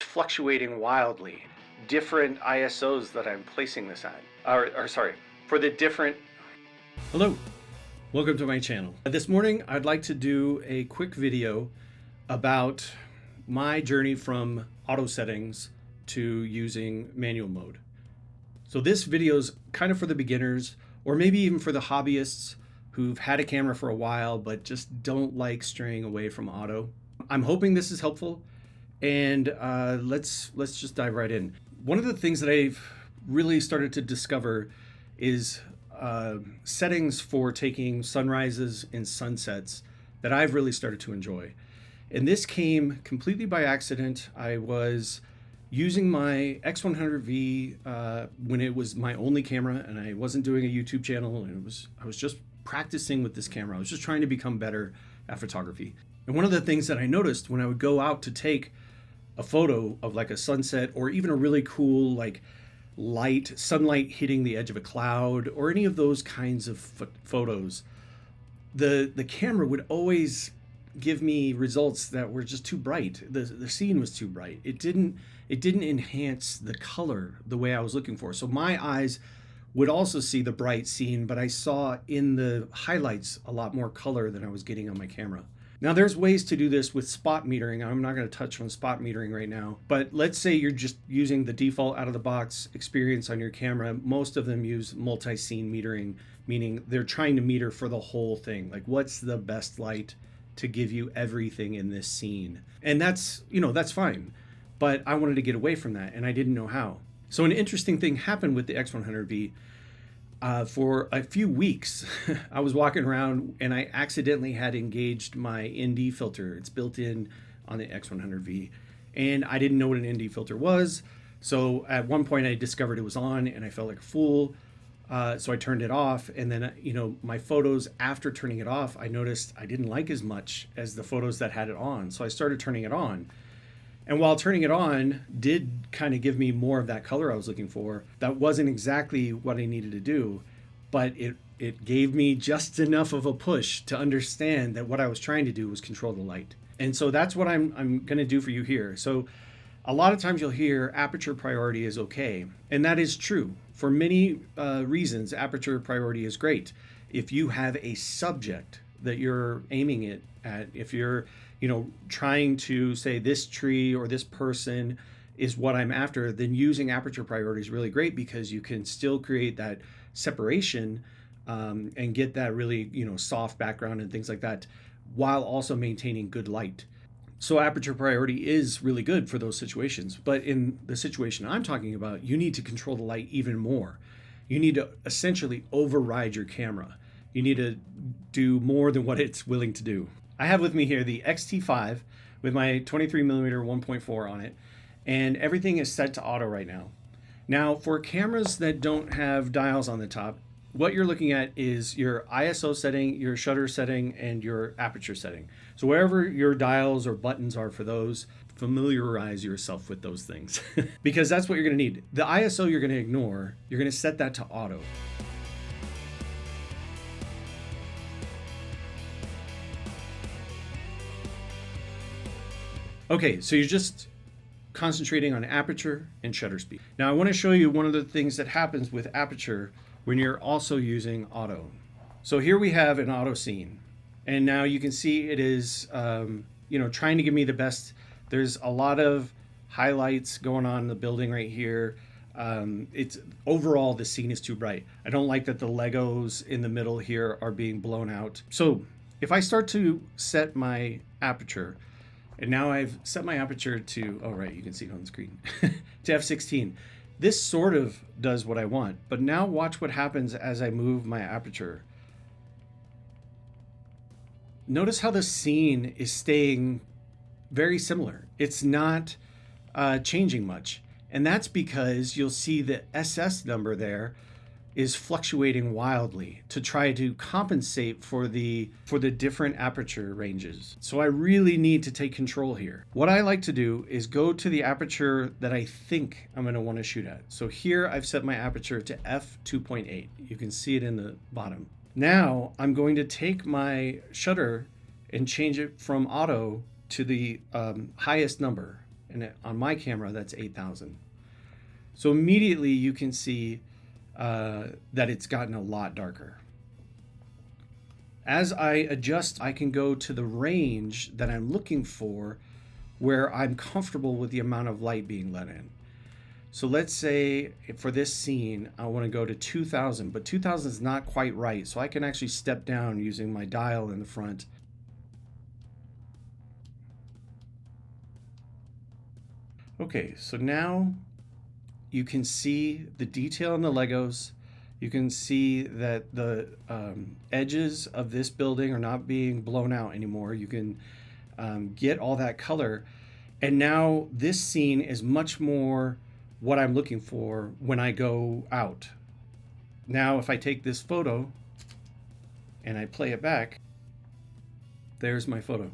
fluctuating wildly. Different ISOs that I'm placing this at, or sorry, for the different. Hello, welcome to my channel. This morning I'd like to do a quick video about my journey from auto settings to using manual mode. So this video is kind of for the beginners, or maybe even for the hobbyists who've had a camera for a while but just don't like straying away from auto. I'm hoping this is helpful, and let's just dive right in. One of the things that I've really started to discover is settings for taking sunrises and sunsets that I've really started to enjoy. And this came completely by accident. I was using my X100V when it was my only camera, and I wasn't doing a YouTube channel, and I was just practicing with this camera. I was just trying to become better at photography. And one of the things that I noticed when I would go out to take a photo of like a sunset, or even a really cool like light sunlight hitting the edge of a cloud, or any of those kinds of photos, the camera would always give me results that were just too bright. The scene was too bright. It didn't enhance the color the way I was looking for. So my eyes would also see the bright scene, but I saw in the highlights a lot more color than I was getting on my camera. Now there's ways to do this with spot metering. I'm not going to touch on spot metering right now, but let's say you're just using the default out of the box experience on your camera. Most of them use multi-scene metering, meaning they're trying to meter for the whole thing. Like, what's the best light to give you everything in this scene? And that's, that's fine. But I wanted to get away from that, and I didn't know how. So an interesting thing happened with the X100V. For a few weeks, I was walking around and I accidentally had engaged my ND filter. It's built in on the X100V, and I didn't know what an ND filter was. So at one point I discovered it was on, and I felt like a fool. So I turned it off, and then, my photos after turning it off, I noticed I didn't like as much as the photos that had it on. So I started turning it on. And while turning it on did kind of give me more of that color I was looking for, that wasn't exactly what I needed to do, but it gave me just enough of a push to understand that what I was trying to do was control the light. And so that's what I'm going to do for you here. So a lot of times you'll hear aperture priority is okay. And that is true. For many reasons, aperture priority is great. If you have a subject that you're aiming it at, if you're trying to say this tree or this person is what I'm after, then using aperture priority is really great, because you can still create that separation and get that really, soft background and things like that, while also maintaining good light. So aperture priority is really good for those situations. But in the situation I'm talking about, you need to control the light even more. You need to essentially override your camera. You need to do more than what it's willing to do. I have with me here the X-T5 with my 23mm 1.4 on it, and everything is set to auto right now. Now, for cameras that don't have dials on the top, what you're looking at is your ISO setting, your shutter setting, and your aperture setting. So wherever your dials or buttons are for those, familiarize yourself with those things because that's what you're going to need. The ISO you're going to ignore. You're going to set that to auto. Okay, so you're just concentrating on aperture and shutter speed. Now I want to show you one of the things that happens with aperture when you're also using auto. So here we have an auto scene, and now you can see it is, trying to give me the best. There's a lot of highlights going on in the building right here. It's overall, the scene is too bright. I don't like that the Legos in the middle here are being blown out. So if I start to set my aperture, and now I've set my aperture to, oh right, you can see it on the screen, to f16. This sort of does what I want, but now watch what happens as I move my aperture. Notice how the scene is staying very similar. It's not changing much. And that's because you'll see the SS number there is fluctuating wildly to try to compensate for the different aperture ranges. So I really need to take control here. What I like to do is go to the aperture that I think I'm going to want to shoot at. So here I've set my aperture to f2.8. You can see it in the bottom. Now I'm going to take my shutter and change it from auto to the highest number. And on my camera, that's 8,000. So immediately you can see that it's gotten a lot darker. As I adjust, I can go to the range that I'm looking for where I'm comfortable with the amount of light being let in. So let's say for this scene, I want to go to 2000, but 2000 is not quite right. So I can actually step down using my dial in the front. Okay, so now you can see the detail in the Legos. You can see that the edges of this building are not being blown out anymore. You can get all that color. And now this scene is much more what I'm looking for when I go out. Now, if I take this photo and I play it back, there's my photo.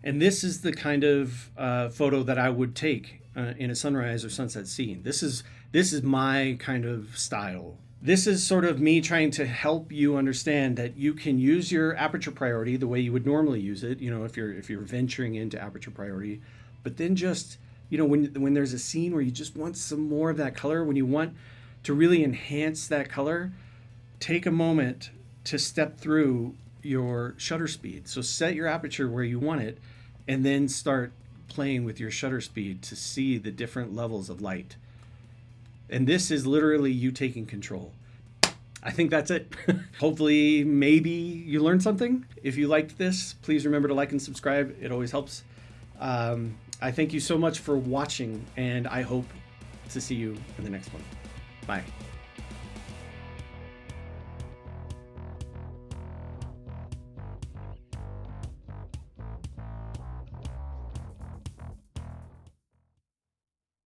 And this is the kind of photo that I would take in a sunrise or sunset scene. This is my kind of style. This is sort of me trying to help you understand that you can use your aperture priority the way you would normally use it, you know, if you're venturing into aperture priority, but then just, you know, when there's a scene where you just want some more of that color, when you want to really enhance that color, take a moment to step through your shutter speed. So set your aperture where you want it, and then start playing with your shutter speed to see the different levels of light. And this is literally you taking control. I think that's it. Hopefully, maybe you learned something. If you liked this, please remember to like and subscribe. It always helps. I thank you so much for watching, and I hope to see you in the next one. Bye.